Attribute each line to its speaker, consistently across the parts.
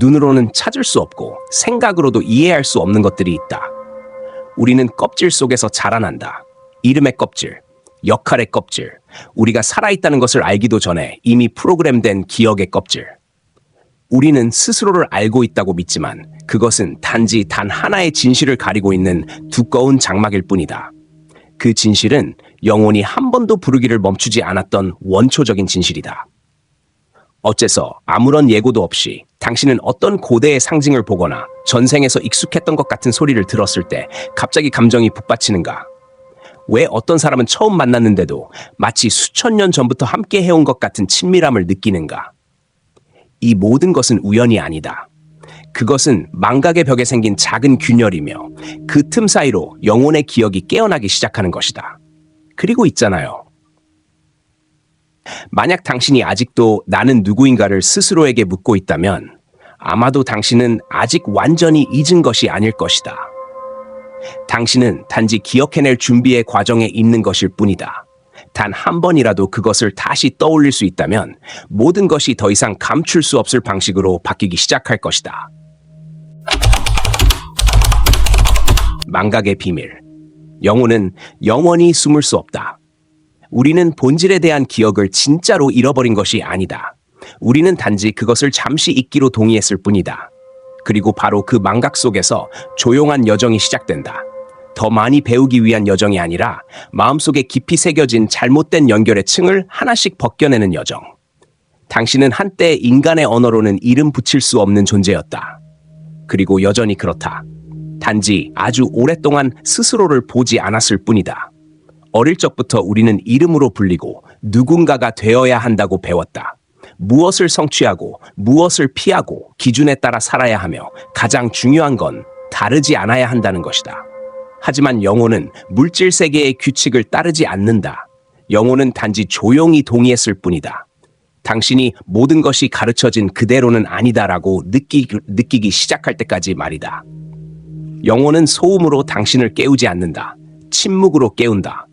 Speaker 1: 눈으로는 찾을 수 없고 생각으로도 이해할 수 없는 것들이 있다. 우리는 껍질 속에서 자라난다. 이름의 껍질, 역할의 껍질, 우리가 살아있다는 것을 알기도 전에 이미 프로그램된 기억의 껍질. 우리는 스스로를 알고 있다고 믿지만 그것은 단지 단 하나의 진실을 가리고 있는 두꺼운 장막일 뿐이다. 그 진실은 영혼이 한 번도 부르기를 멈추지 않았던 원초적인 진실이다. 어째서 아무런 예고도 없이 당신은 어떤 고대의 상징을 보거나 전생에서 익숙했던 것 같은 소리를 들었을 때 갑자기 감정이 북받치는가? 왜 어떤 사람은 처음 만났는데도 마치 수천 년 전부터 함께 해온 것 같은 친밀함을 느끼는가? 이 모든 것은 우연이 아니다. 그것은 망각의 벽에 생긴 작은 균열이며 그 틈 사이로 영혼의 기억이 깨어나기 시작하는 것이다. 그리고 있잖아요. 만약 당신이 아직도 나는 누구인가를 스스로에게 묻고 있다면 아마도 당신은 아직 완전히 잊은 것이 아닐 것이다. 당신은 단지 기억해낼 준비의 과정에 있는 것일 뿐이다. 단 한 번이라도 그것을 다시 떠올릴 수 있다면 모든 것이 더 이상 감출 수 없을 방식으로 바뀌기 시작할 것이다. 망각의 비밀. 영혼은 영원히 숨을 수 없다. 우리는 본질에 대한 기억을 진짜로 잃어버린 것이 아니다. 우리는 단지 그것을 잠시 잊기로 동의했을 뿐이다. 그리고 바로 그 망각 속에서 조용한 여정이 시작된다. 더 많이 배우기 위한 여정이 아니라 마음속에 깊이 새겨진 잘못된 연결의 층을 하나씩 벗겨내는 여정. 당신은 한때 인간의 언어로는 이름 붙일 수 없는 존재였다. 그리고 여전히 그렇다. 단지 아주 오랫동안 스스로를 보지 않았을 뿐이다. 어릴 적부터 우리는 이름으로 불리고 누군가가 되어야 한다고 배웠다. 무엇을 성취하고 무엇을 피하고 기준에 따라 살아야 하며 가장 중요한 건 다르지 않아야 한다는 것이다. 하지만 영혼은 물질 세계의 규칙을 따르지 않는다. 영혼은 단지 조용히 동의했을 뿐이다. 당신이 모든 것이 가르쳐진 그대로는 아니다라고 느끼기 시작할 때까지 말이다. 영혼은 소음으로 당신을 깨우지 않는다. 침묵으로 깨운다.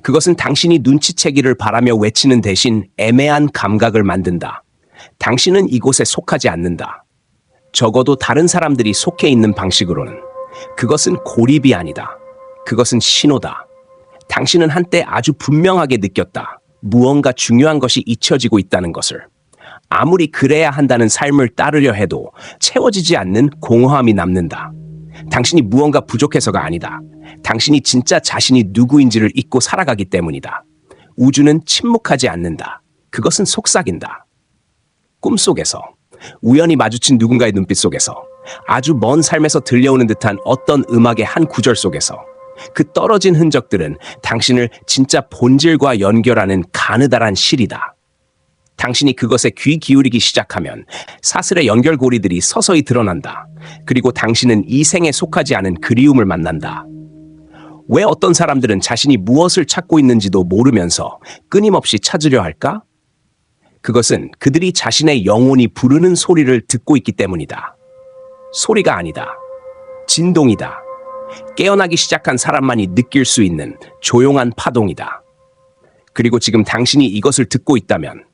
Speaker 1: 그것은 당신이 눈치채기를 바라며 외치는 대신 애매한 감각을 만든다. 당신은 이곳에 속하지 않는다. 적어도 다른 사람들이 속해 있는 방식으로는. 그것은 고립이 아니다. 그것은 신호다. 당신은 한때 아주 분명하게 느꼈다. 무언가 중요한 것이 잊혀지고 있다는 것을. 아무리 그래야 한다는 삶을 따르려 해도 채워지지 않는 공허함이 남는다. 당신이 무언가 부족해서가 아니다. 당신이 진짜 자신이 누구인지를 잊고 살아가기 때문이다. 우주는 침묵하지 않는다. 그것은 속삭인다. 꿈속에서, 우연히 마주친 누군가의 눈빛 속에서, 아주 먼 삶에서 들려오는 듯한 어떤 음악의 한 구절 속에서 그 떨어진 흔적들은 당신을 진짜 본질과 연결하는 가느다란 실이다. 당신이 그것에 귀 기울이기 시작하면 사슬의 연결고리들이 서서히 드러난다. 그리고 당신은 이 생에 속하지 않은 그리움을 만난다. 왜 어떤 사람들은 자신이 무엇을 찾고 있는지도 모르면서 끊임없이 찾으려 할까? 그것은 그들이 자신의 영혼이 부르는 소리를 듣고 있기 때문이다. 소리가 아니다. 진동이다. 깨어나기 시작한 사람만이 느낄 수 있는 조용한 파동이다. 그리고 지금 당신이 이것을 듣고 있다면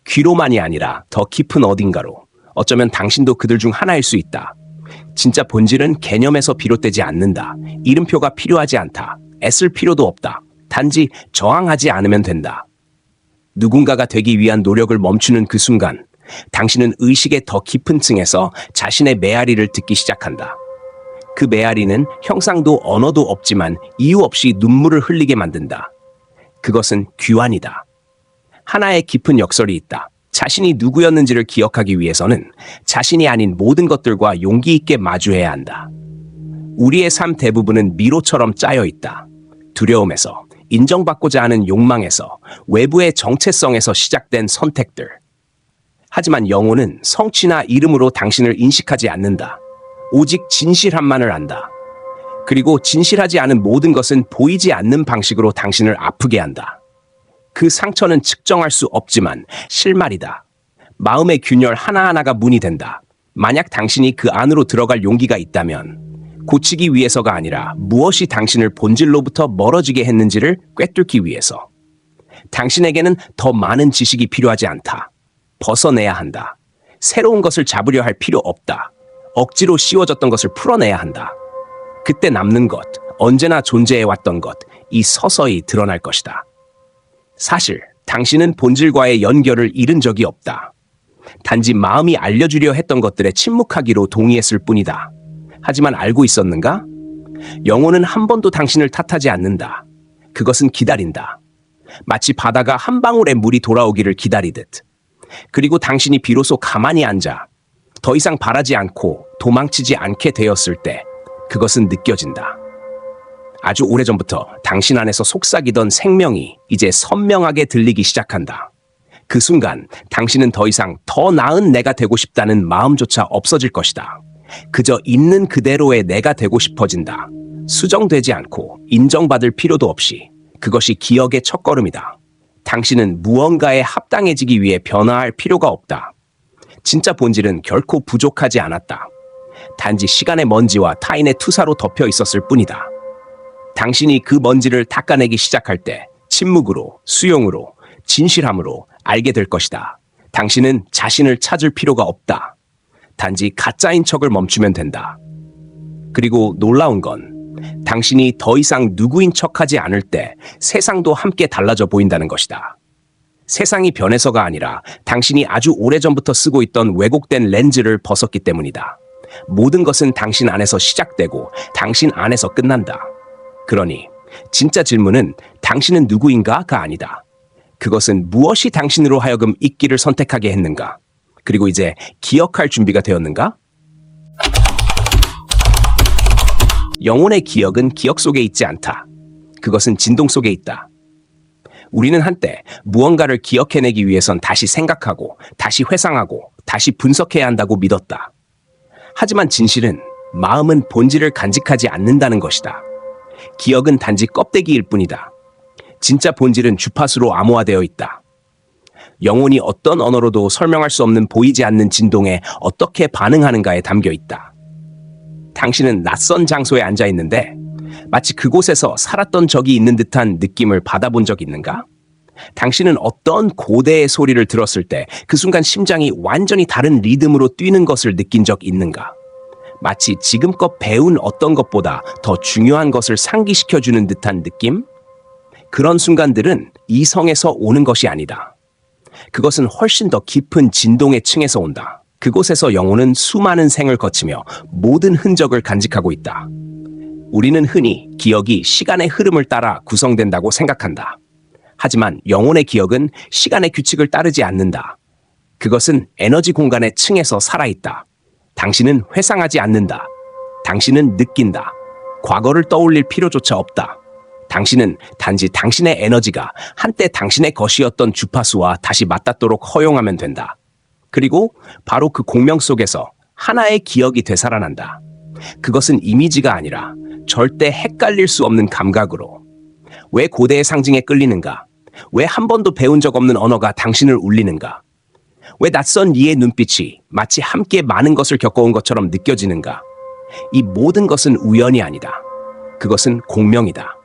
Speaker 1: 귀로만이 아니라 더 깊은 어딘가로, 어쩌면 당신도 그들 중 하나일 수 있다. 진짜 본질은 개념에서 비롯되지 않는다. 이름표가 필요하지 않다. 애쓸 필요도 없다. 단지 저항하지 않으면 된다. 누군가가 되기 위한 노력을 멈추는 그 순간 당신은 의식의 더 깊은 층에서 자신의 메아리를 듣기 시작한다. 그 메아리는 형상도 언어도 없지만 이유 없이 눈물을 흘리게 만든다. 그것은 귀환이다. 하나의 깊은 역설이 있다. 자신이 누구였는지를 기억하기 위해서는 자신이 아닌 모든 것들과 용기 있게 마주해야 한다. 우리의 삶 대부분은 미로처럼 짜여 있다. 두려움에서, 인정받고자 하는 욕망에서, 외부의 정체성에서 시작된 선택들. 하지만 영혼은 성취나 이름으로 당신을 인식하지 않는다. 오직 진실함만을 안다. 그리고 진실하지 않은 모든 것은 보이지 않는 방식으로 당신을 아프게 한다. 그 상처는 측정할 수 없지만 실마리다. 마음의 균열 하나하나가 문이 된다. 만약 당신이 그 안으로 들어갈 용기가 있다면 고치기 위해서가 아니라 무엇이 당신을 본질로부터 멀어지게 했는지를 꿰뚫기 위해서. 당신에게는 더 많은 지식이 필요하지 않다. 벗어내야 한다. 새로운 것을 잡으려 할 필요 없다. 억지로 씌워졌던 것을 풀어내야 한다. 그때 남는 것, 언제나 존재해왔던 것, 이 서서히 드러날 것이다. 사실 당신은 본질과의 연결을 잃은 적이 없다. 단지 마음이 알려주려 했던 것들에 침묵하기로 동의했을 뿐이다. 하지만 알고 있었는가? 영혼은 한 번도 당신을 탓하지 않는다. 그것은 기다린다. 마치 바다가 한 방울의 물이 돌아오기를 기다리듯. 그리고 당신이 비로소 가만히 앉아 더 이상 바라지 않고 도망치지 않게 되었을 때 그것은 느껴진다. 아주 오래전부터 당신 안에서 속삭이던 생명이 이제 선명하게 들리기 시작한다. 그 순간 당신은 더 이상 더 나은 내가 되고 싶다는 마음조차 없어질 것이다. 그저 있는 그대로의 내가 되고 싶어진다. 수정되지 않고 인정받을 필요도 없이. 그것이 기억의 첫걸음이다. 당신은 무언가에 합당해지기 위해 변화할 필요가 없다. 진짜 본질은 결코 부족하지 않았다. 단지 시간의 먼지와 타인의 투사로 덮여 있었을 뿐이다. 당신이 그 먼지를 닦아내기 시작할 때 침묵으로, 수용으로, 진실함으로 알게 될 것이다. 당신은 자신을 찾을 필요가 없다. 단지 가짜인 척을 멈추면 된다. 그리고 놀라운 건 당신이 더 이상 누구인 척하지 않을 때 세상도 함께 달라져 보인다는 것이다. 세상이 변해서가 아니라 당신이 아주 오래전부터 쓰고 있던 왜곡된 렌즈를 벗었기 때문이다. 모든 것은 당신 안에서 시작되고 당신 안에서 끝난다. 그러니 진짜 질문은 당신은 누구인가가 아니다. 그것은 무엇이 당신으로 하여금 있기를 선택하게 했는가? 그리고 이제 기억할 준비가 되었는가? 영혼의 기억은 기억 속에 있지 않다. 그것은 진동 속에 있다. 우리는 한때 무언가를 기억해내기 위해선 다시 생각하고, 다시 회상하고, 다시 분석해야 한다고 믿었다. 하지만 진실은 마음은 본질을 간직하지 않는다는 것이다. 기억은 단지 껍데기일 뿐이다. 진짜 본질은 주파수로 암호화되어 있다. 영혼이 어떤 언어로도 설명할 수 없는 보이지 않는 진동에 어떻게 반응하는가에 담겨 있다. 당신은 낯선 장소에 앉아 있는데 마치 그곳에서 살았던 적이 있는 듯한 느낌을 받아본 적 있는가? 당신은 어떤 고대의 소리를 들었을 때 그 순간 심장이 완전히 다른 리듬으로 뛰는 것을 느낀 적 있는가? 마치 지금껏 배운 어떤 것보다 더 중요한 것을 상기시켜주는 듯한 느낌? 그런 순간들은 이성에서 오는 것이 아니다. 그것은 훨씬 더 깊은 진동의 층에서 온다. 그곳에서 영혼은 수많은 생을 거치며 모든 흔적을 간직하고 있다. 우리는 흔히 기억이 시간의 흐름을 따라 구성된다고 생각한다. 하지만 영혼의 기억은 시간의 규칙을 따르지 않는다. 그것은 에너지 공간의 층에서 살아있다. 당신은 회상하지 않는다. 당신은 느낀다. 과거를 떠올릴 필요조차 없다. 당신은 단지 당신의 에너지가 한때 당신의 것이었던 주파수와 다시 맞닿도록 허용하면 된다. 그리고 바로 그 공명 속에서 하나의 기억이 되살아난다. 그것은 이미지가 아니라 절대 헷갈릴 수 없는 감각으로. 왜 고대의 상징에 끌리는가? 왜 한 번도 배운 적 없는 언어가 당신을 울리는가? 왜 낯선 이의 눈빛이 마치 함께 많은 것을 겪어온 것처럼 느껴지는가? 이 모든 것은 우연이 아니다. 그것은 공명이다.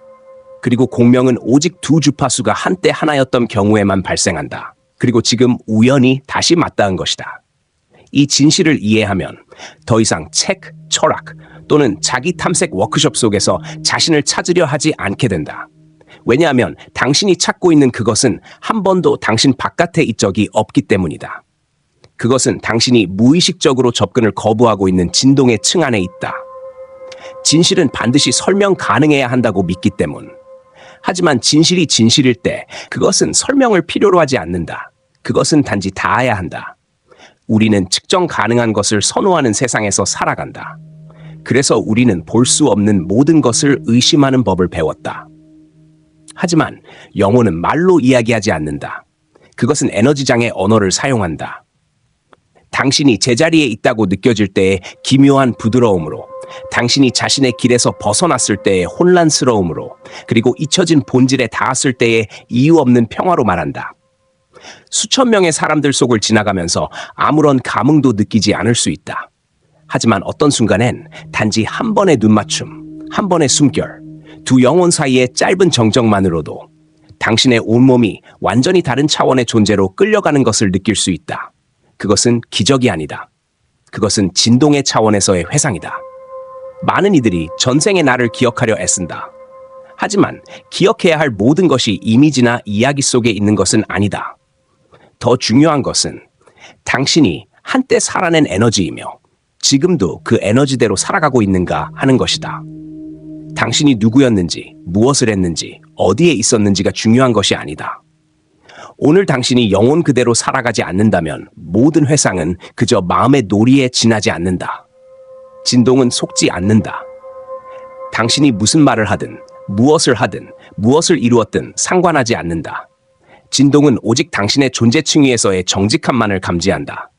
Speaker 1: 그리고 공명은 오직 두 주파수가 한때 하나였던 경우에만 발생한다. 그리고 지금 우연히 다시 맞닿은 것이다. 이 진실을 이해하면 더 이상 책, 철학 또는 자기 탐색 워크숍 속에서 자신을 찾으려 하지 않게 된다. 왜냐하면 당신이 찾고 있는 그것은 한 번도 당신 바깥에 있 적이 없기 때문이다. 그것은 당신이 무의식적으로 접근을 거부하고 있는 진동의 층 안에 있다. 진실은 반드시 설명 가능해야 한다고 믿기 때문. 하지만 진실이 진실일 때 그것은 설명을 필요로 하지 않는다. 그것은 단지 닿아야 한다. 우리는 측정 가능한 것을 선호하는 세상에서 살아간다. 그래서 우리는 볼 수 없는 모든 것을 의심하는 법을 배웠다. 하지만 영혼은 말로 이야기하지 않는다. 그것은 에너지장의 언어를 사용한다. 당신이 제자리에 있다고 느껴질 때의 기묘한 부드러움으로, 당신이 자신의 길에서 벗어났을 때의 혼란스러움으로, 그리고 잊혀진 본질에 닿았을 때의 이유 없는 평화로 말한다. 수천 명의 사람들 속을 지나가면서 아무런 감흥도 느끼지 않을 수 있다. 하지만 어떤 순간엔 단지 한 번의 눈맞춤, 한 번의 숨결, 두 영혼 사이의 짧은 정적만으로도 당신의 온몸이 완전히 다른 차원의 존재로 끌려가는 것을 느낄 수 있다. 그것은 기적이 아니다. 그것은 진동의 차원에서의 회상이다. 많은 이들이 전생의 나를 기억하려 애쓴다. 하지만 기억해야 할 모든 것이 이미지나 이야기 속에 있는 것은 아니다. 더 중요한 것은 당신이 한때 살아낸 에너지이며 지금도 그 에너지대로 살아가고 있는가 하는 것이다. 당신이 누구였는지, 무엇을 했는지, 어디에 있었는지가 중요한 것이 아니다. 오늘 당신이 영혼 그대로 살아가지 않는다면 모든 회상은 그저 마음의 놀이에 지나지 않는다. 진동은 속지 않는다. 당신이 무슨 말을 하든, 무엇을 하든, 무엇을 이루었든 상관하지 않는다. 진동은 오직 당신의 존재층위에서의 정직함만을 감지한다.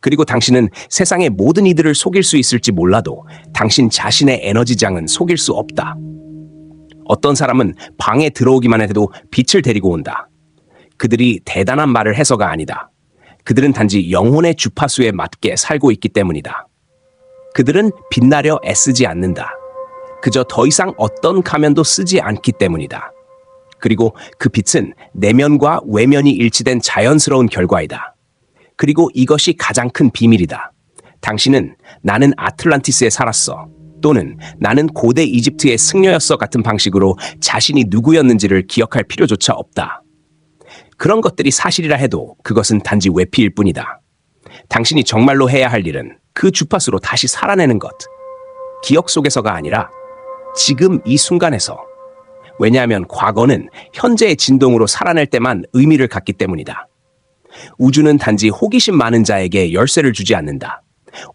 Speaker 1: 그리고 당신은 세상의 모든 이들을 속일 수 있을지 몰라도 당신 자신의 에너지장은 속일 수 없다. 어떤 사람은 방에 들어오기만 해도 빛을 데리고 온다. 그들이 대단한 말을 해서가 아니다. 그들은 단지 영혼의 주파수에 맞게 살고 있기 때문이다. 그들은 빛나려 애쓰지 않는다. 그저 더 이상 어떤 가면도 쓰지 않기 때문이다. 그리고 그 빛은 내면과 외면이 일치된 자연스러운 결과이다. 그리고 이것이 가장 큰 비밀이다. 당신은 나는 아틀란티스에 살았어, 또는 나는 고대 이집트의 승려였어 같은 방식으로 자신이 누구였는지를 기억할 필요조차 없다. 그런 것들이 사실이라 해도 그것은 단지 외피일 뿐이다. 당신이 정말로 해야 할 일은 그 주파수로 다시 살아내는 것. 기억 속에서가 아니라 지금 이 순간에서. 왜냐하면 과거는 현재의 진동으로 살아낼 때만 의미를 갖기 때문이다. 우주는 단지 호기심 많은 자에게 열쇠를 주지 않는다.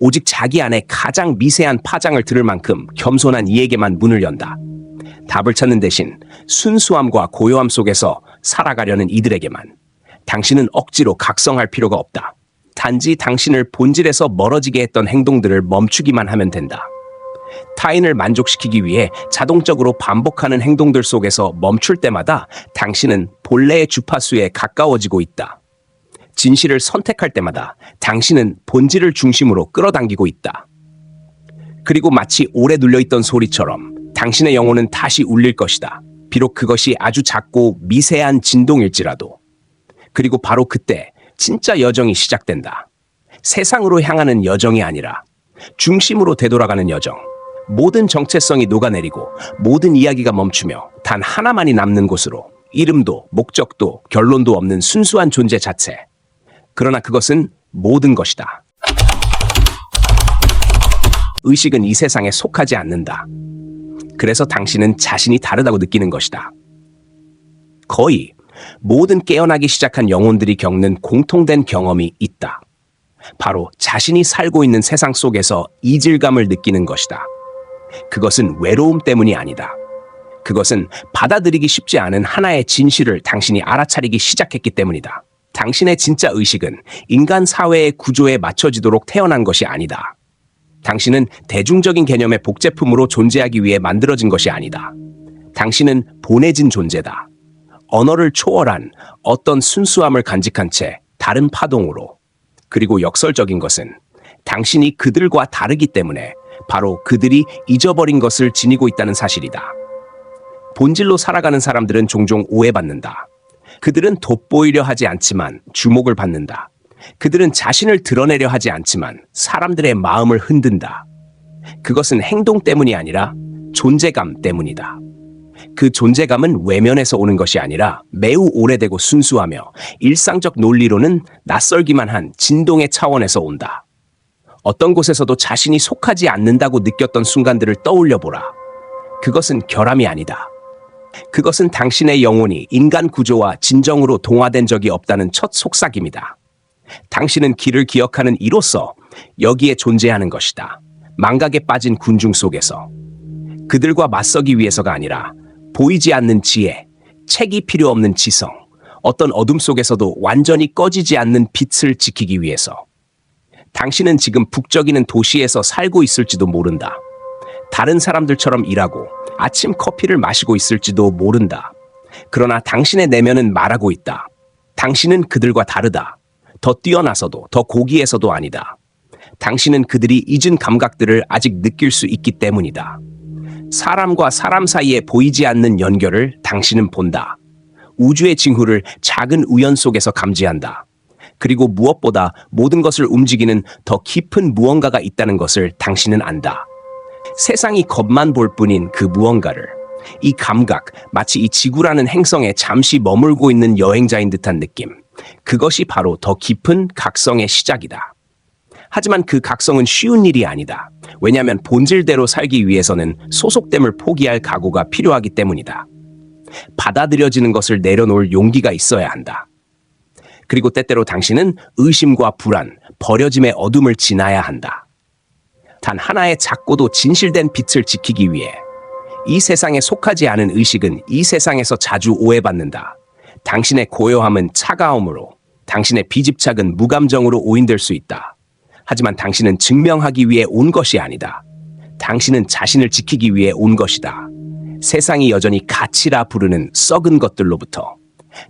Speaker 1: 오직 자기 안에 가장 미세한 파장을 들을 만큼 겸손한 이에게만 문을 연다. 답을 찾는 대신 순수함과 고요함 속에서 살아가려는 이들에게만. 당신은 억지로 각성할 필요가 없다. 단지 당신을 본질에서 멀어지게 했던 행동들을 멈추기만 하면 된다. 타인을 만족시키기 위해 자동적으로 반복하는 행동들 속에서 멈출 때마다 당신은 본래의 주파수에 가까워지고 있다. 진실을 선택할 때마다 당신은 본질을 중심으로 끌어당기고 있다. 그리고 마치 오래 눌려있던 소리처럼 당신의 영혼은 다시 울릴 것이다. 비록 그것이 아주 작고 미세한 진동일지라도. 그리고 바로 그때 진짜 여정이 시작된다. 세상으로 향하는 여정이 아니라 중심으로 되돌아가는 여정. 모든 정체성이 녹아내리고 모든 이야기가 멈추며 단 하나만이 남는 곳으로. 이름도 목적도 결론도 없는 순수한 존재 자체. 그러나 그것은 모든 것이다. 의식은 이 세상에 속하지 않는다. 그래서 당신은 자신이 다르다고 느끼는 것이다. 거의 모든 깨어나기 시작한 영혼들이 겪는 공통된 경험이 있다. 바로 자신이 살고 있는 세상 속에서 이질감을 느끼는 것이다. 그것은 외로움 때문이 아니다. 그것은 받아들이기 쉽지 않은 하나의 진실을 당신이 알아차리기 시작했기 때문이다. 당신의 진짜 의식은 인간 사회의 구조에 맞춰지도록 태어난 것이 아니다. 당신은 대중적인 개념의 복제품으로 존재하기 위해 만들어진 것이 아니다. 당신은 보내진 존재다. 언어를 초월한 어떤 순수함을 간직한 채 다른 파동으로. 그리고 역설적인 것은 당신이 그들과 다르기 때문에 바로 그들이 잊어버린 것을 지니고 있다는 사실이다. 본질로 살아가는 사람들은 종종 오해받는다. 그들은 돋보이려 하지 않지만 주목을 받는다. 그들은 자신을 드러내려 하지 않지만 사람들의 마음을 흔든다. 그것은 행동 때문이 아니라 존재감 때문이다. 그 존재감은 외면에서 오는 것이 아니라 매우 오래되고 순수하며 일상적 논리로는 낯설기만 한 진동의 차원에서 온다. 어떤 곳에서도 자신이 속하지 않는다고 느꼈던 순간들을 떠올려보라. 그것은 결함이 아니다. 그것은 당신의 영혼이 인간 구조와 진정으로 동화된 적이 없다는 첫 속삭임이다. 당신은 길을 기억하는 이로써 여기에 존재하는 것이다. 망각에 빠진 군중 속에서. 그들과 맞서기 위해서가 아니라 보이지 않는 지혜, 책이 필요 없는 지성, 어떤 어둠 속에서도 완전히 꺼지지 않는 빛을 지키기 위해서. 당신은 지금 북적이는 도시에서 살고 있을지도 모른다. 다른 사람들처럼 일하고 아침 커피를 마시고 있을지도 모른다. 그러나 당신의 내면은 말하고 있다. 당신은 그들과 다르다. 더 뛰어나서도 더 고귀해서도 아니다. 당신은 그들이 잊은 감각들을 아직 느낄 수 있기 때문이다. 사람과 사람 사이에 보이지 않는 연결을 당신은 본다. 우주의 징후를 작은 우연 속에서 감지한다. 그리고 무엇보다 모든 것을 움직이는 더 깊은 무언가가 있다는 것을 당신은 안다. 세상이 겉만 볼 뿐인 그 무언가를, 이 감각, 마치 이 지구라는 행성에 잠시 머물고 있는 여행자인 듯한 느낌. 그것이 바로 더 깊은 각성의 시작이다. 하지만 그 각성은 쉬운 일이 아니다. 왜냐하면 본질대로 살기 위해서는 소속됨을 포기할 각오가 필요하기 때문이다. 받아들여지는 것을 내려놓을 용기가 있어야 한다. 그리고 때때로 당신은 의심과 불안, 버려짐의 어둠을 지나야 한다. 단 하나의 작고도 진실된 빛을 지키기 위해 이 세상에 속하지 않은 의식은 이 세상에서 자주 오해받는다. 당신의 고요함은 차가움으로, 당신의 비집착은 무감정으로 오인될 수 있다. 하지만 당신은 증명하기 위해 온 것이 아니다. 당신은 자신을 지키기 위해 온 것이다. 세상이 여전히 가치라 부르는 썩은 것들로부터.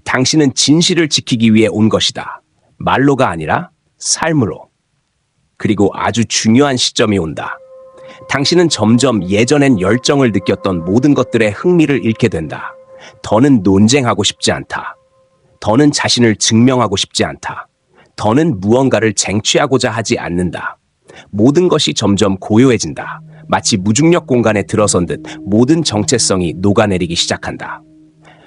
Speaker 1: 당신은 진실을 지키기 위해 온 것이다. 말로가 아니라 삶으로. 그리고 아주 중요한 시점이 온다. 당신은 점점 예전엔 열정을 느꼈던 모든 것들에 흥미를 잃게 된다. 더는 논쟁하고 싶지 않다. 더는 자신을 증명하고 싶지 않다. 더는 무언가를 쟁취하고자 하지 않는다. 모든 것이 점점 고요해진다. 마치 무중력 공간에 들어선 듯 모든 정체성이 녹아내리기 시작한다.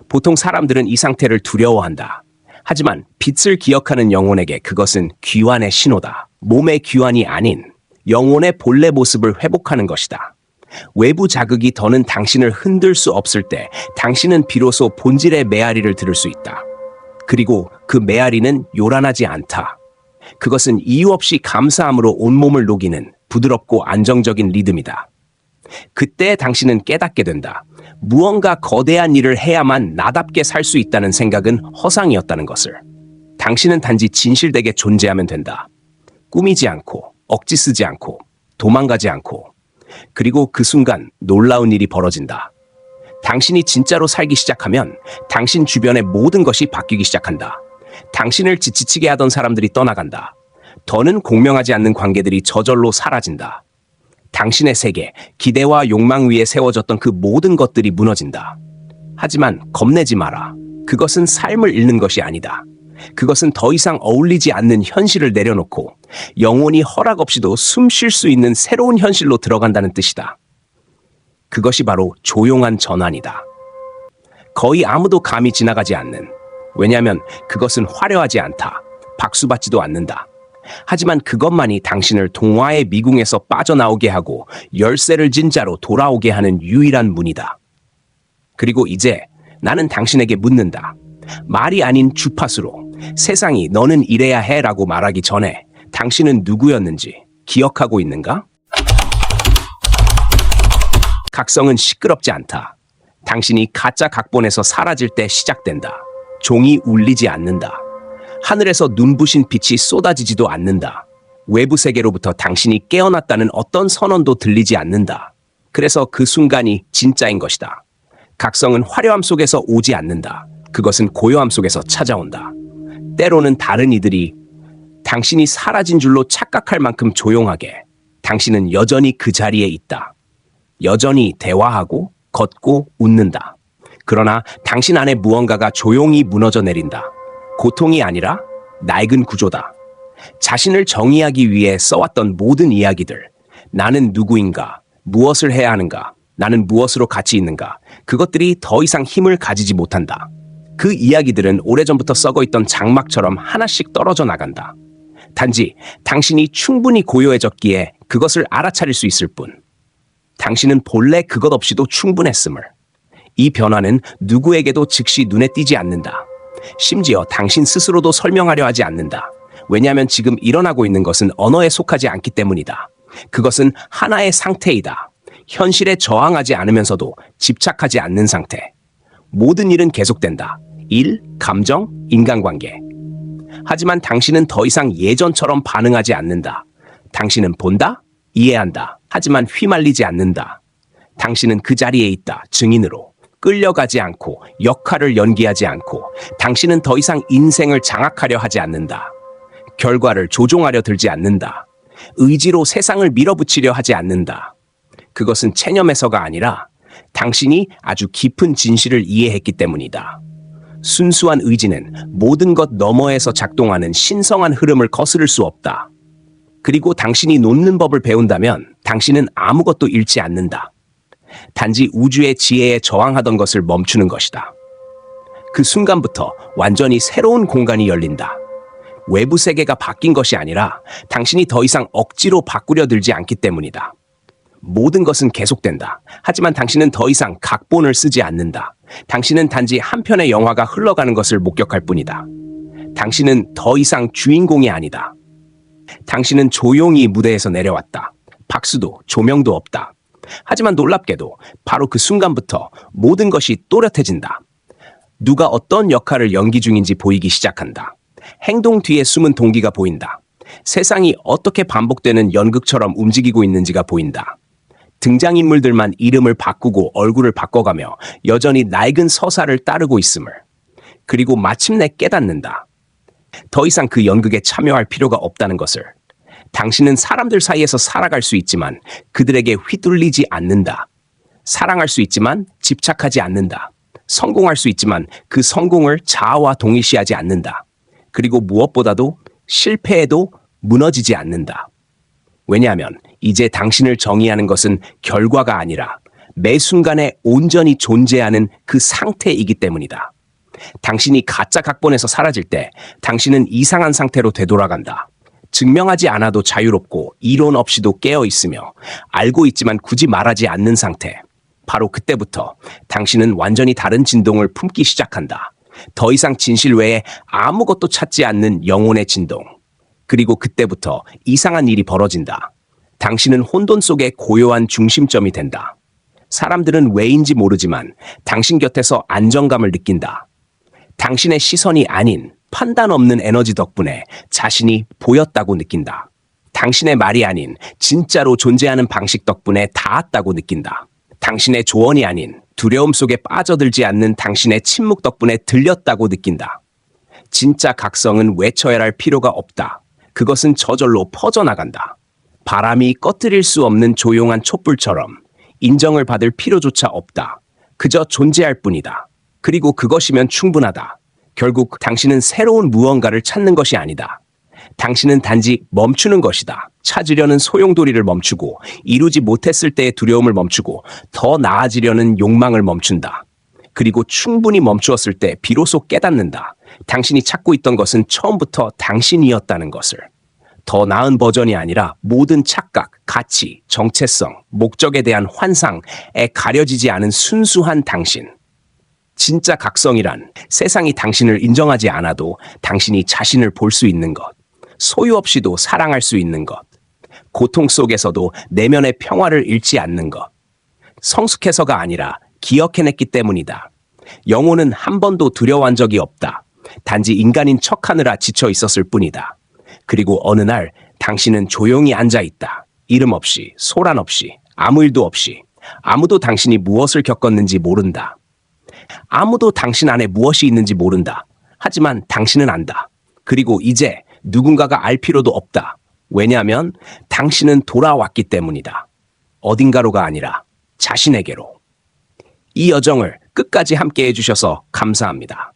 Speaker 1: 보통 사람들은 이 상태를 두려워한다. 하지만 빛을 기억하는 영혼에게 그것은 귀환의 신호다. 몸의 귀환이 아닌 영혼의 본래 모습을 회복하는 것이다. 외부 자극이 더는 당신을 흔들 수 없을 때 당신은 비로소 본질의 메아리를 들을 수 있다. 그리고 그 메아리는 요란하지 않다. 그것은 이유 없이 감사함으로 온몸을 녹이는 부드럽고 안정적인 리듬이다. 그때 당신은 깨닫게 된다. 무언가 거대한 일을 해야만 나답게 살 수 있다는 생각은 허상이었다는 것을. 당신은 단지 진실되게 존재하면 된다. 꾸미지 않고, 억지 쓰지 않고, 도망가지 않고. 그리고 그 순간 놀라운 일이 벌어진다. 당신이 진짜로 살기 시작하면 당신 주변의 모든 것이 바뀌기 시작한다. 당신을 지치게 하던 사람들이 떠나간다. 더는 공명하지 않는 관계들이 저절로 사라진다. 당신의 세계, 기대와 욕망 위에 세워졌던 그 모든 것들이 무너진다. 하지만 겁내지 마라. 그것은 삶을 잃는 것이 아니다. 그것은 더 이상 어울리지 않는 현실을 내려놓고 영혼이 허락 없이도 숨 쉴 수 있는 새로운 현실로 들어간다는 뜻이다. 그것이 바로 조용한 전환이다. 거의 아무도 감히 지나가지 않는. 왜냐하면 그것은 화려하지 않다. 박수받지도 않는다. 하지만 그것만이 당신을 동화의 미궁에서 빠져나오게 하고 열쇠를 진 자로 돌아오게 하는 유일한 문이다. 그리고 이제 나는 당신에게 묻는다. 말이 아닌 주파수로 세상이 너는 이래야 해라고 말하기 전에 당신은 누구였는지 기억하고 있는가? 각성은 시끄럽지 않다. 당신이 가짜 각본에서 사라질 때 시작된다. 종이 울리지 않는다. 하늘에서 눈부신 빛이 쏟아지지도 않는다. 외부 세계로부터 당신이 깨어났다는 어떤 선언도 들리지 않는다. 그래서 그 순간이 진짜인 것이다. 각성은 화려함 속에서 오지 않는다. 그것은 고요함 속에서 찾아온다. 때로는 다른 이들이 당신이 사라진 줄로 착각할 만큼 조용하게 당신은 여전히 그 자리에 있다. 여전히 대화하고 걷고 웃는다. 그러나 당신 안에 무언가가 조용히 무너져 내린다. 고통이 아니라 낡은 구조다. 자신을 정의하기 위해 써왔던 모든 이야기들, 나는 누구인가, 무엇을 해야 하는가, 나는 무엇으로 가치 있는가, 그것들이 더 이상 힘을 가지지 못한다. 그 이야기들은 오래전부터 썩어있던 장막처럼 하나씩 떨어져 나간다. 단지 당신이 충분히 고요해졌기에 그것을 알아차릴 수 있을 뿐. 당신은 본래 그것 없이도 충분했음을. 이 변화는 누구에게도 즉시 눈에 띄지 않는다. 심지어 당신 스스로도 설명하려 하지 않는다. 왜냐하면 지금 일어나고 있는 것은 언어에 속하지 않기 때문이다. 그것은 하나의 상태이다. 현실에 저항하지 않으면서도 집착하지 않는 상태. 모든 일은 계속된다. 일, 감정, 인간관계. 하지만 당신은 더 이상 예전처럼 반응하지 않는다. 당신은 본다, 이해한다. 하지만 휘말리지 않는다. 당신은 그 자리에 있다, 증인으로. 끌려가지 않고 역할을 연기하지 않고 당신은 더 이상 인생을 장악하려 하지 않는다. 결과를 조종하려 들지 않는다. 의지로 세상을 밀어붙이려 하지 않는다. 그것은 체념에서가 아니라 당신이 아주 깊은 진실을 이해했기 때문이다. 순수한 의지는 모든 것 너머에서 작동하는 신성한 흐름을 거스를 수 없다. 그리고 당신이 놓는 법을 배운다면 당신은 아무것도 잃지 않는다. 단지 우주의 지혜에 저항하던 것을 멈추는 것이다. 그 순간부터 완전히 새로운 공간이 열린다. 외부 세계가 바뀐 것이 아니라 당신이 더 이상 억지로 바꾸려 들지 않기 때문이다. 모든 것은 계속된다. 하지만 당신은 더 이상 각본을 쓰지 않는다. 당신은 단지 한 편의 영화가 흘러가는 것을 목격할 뿐이다. 당신은 더 이상 주인공이 아니다. 당신은 조용히 무대에서 내려왔다. 박수도 조명도 없다. 하지만 놀랍게도 바로 그 순간부터 모든 것이 또렷해진다. 누가 어떤 역할을 연기 중인지 보이기 시작한다. 행동 뒤에 숨은 동기가 보인다. 세상이 어떻게 반복되는 연극처럼 움직이고 있는지가 보인다. 등장인물들만 이름을 바꾸고 얼굴을 바꿔가며 여전히 낡은 서사를 따르고 있음을. 그리고 마침내 깨닫는다. 더 이상 그 연극에 참여할 필요가 없다는 것을. 당신은 사람들 사이에서 살아갈 수 있지만 그들에게 휘둘리지 않는다. 사랑할 수 있지만 집착하지 않는다. 성공할 수 있지만 그 성공을 자아와 동일시하지 않는다. 그리고 무엇보다도 실패해도 무너지지 않는다. 왜냐하면 이제 당신을 정의하는 것은 결과가 아니라 매 순간에 온전히 존재하는 그 상태이기 때문이다. 당신이 가짜 각본에서 사라질 때 당신은 이상한 상태로 되돌아간다. 증명하지 않아도 자유롭고 이론 없이도 깨어 있으며 알고 있지만 굳이 말하지 않는 상태. 바로 그때부터 당신은 완전히 다른 진동을 품기 시작한다. 더 이상 진실 외에 아무것도 찾지 않는 영혼의 진동. 그리고 그때부터 이상한 일이 벌어진다. 당신은 혼돈 속의 고요한 중심점이 된다. 사람들은 왜인지 모르지만 당신 곁에서 안정감을 느낀다. 당신의 시선이 아닌 판단 없는 에너지 덕분에 자신이 보였다고 느낀다. 당신의 말이 아닌 진짜로 존재하는 방식 덕분에 닿았다고 느낀다. 당신의 조언이 아닌 두려움 속에 빠져들지 않는 당신의 침묵 덕분에 들렸다고 느낀다. 진짜 각성은 외쳐야 할 필요가 없다. 그것은 저절로 퍼져나간다. 바람이 꺼뜨릴 수 없는 조용한 촛불처럼 인정을 받을 필요조차 없다. 그저 존재할 뿐이다. 그리고 그것이면 충분하다. 결국 당신은 새로운 무언가를 찾는 것이 아니다. 당신은 단지 멈추는 것이다. 찾으려는 소용돌이를 멈추고 이루지 못했을 때의 두려움을 멈추고 더 나아지려는 욕망을 멈춘다. 그리고 충분히 멈추었을 때 비로소 깨닫는다. 당신이 찾고 있던 것은 처음부터 당신이었다는 것을. 더 나은 버전이 아니라 모든 착각, 가치, 정체성, 목적에 대한 환상에 가려지지 않은 순수한 당신. 진짜 각성이란 세상이 당신을 인정하지 않아도 당신이 자신을 볼 수 있는 것. 소유 없이도 사랑할 수 있는 것. 고통 속에서도 내면의 평화를 잃지 않는 것. 성숙해서가 아니라 기억해냈기 때문이다. 영혼은 한 번도 두려워한 적이 없다. 단지 인간인 척하느라 지쳐 있었을 뿐이다. 그리고 어느 날 당신은 조용히 앉아있다. 이름 없이, 소란 없이, 아무 일도 없이. 아무도 당신이 무엇을 겪었는지 모른다. 아무도 당신 안에 무엇이 있는지 모른다. 하지만 당신은 안다. 그리고 이제 누군가가 알 필요도 없다. 왜냐하면 당신은 돌아왔기 때문이다. 어딘가로가 아니라 자신에게로. 이 여정을 끝까지 함께 해주셔서 감사합니다.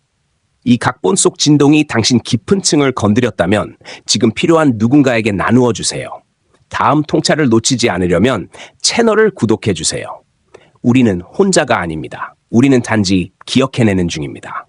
Speaker 1: 이 각본 속 진동이 당신 깊은 층을 건드렸다면 지금 필요한 누군가에게 나누어 주세요. 다음 통찰을 놓치지 않으려면 채널을 구독해 주세요. 우리는 혼자가 아닙니다. 우리는 단지 기억해내는 중입니다.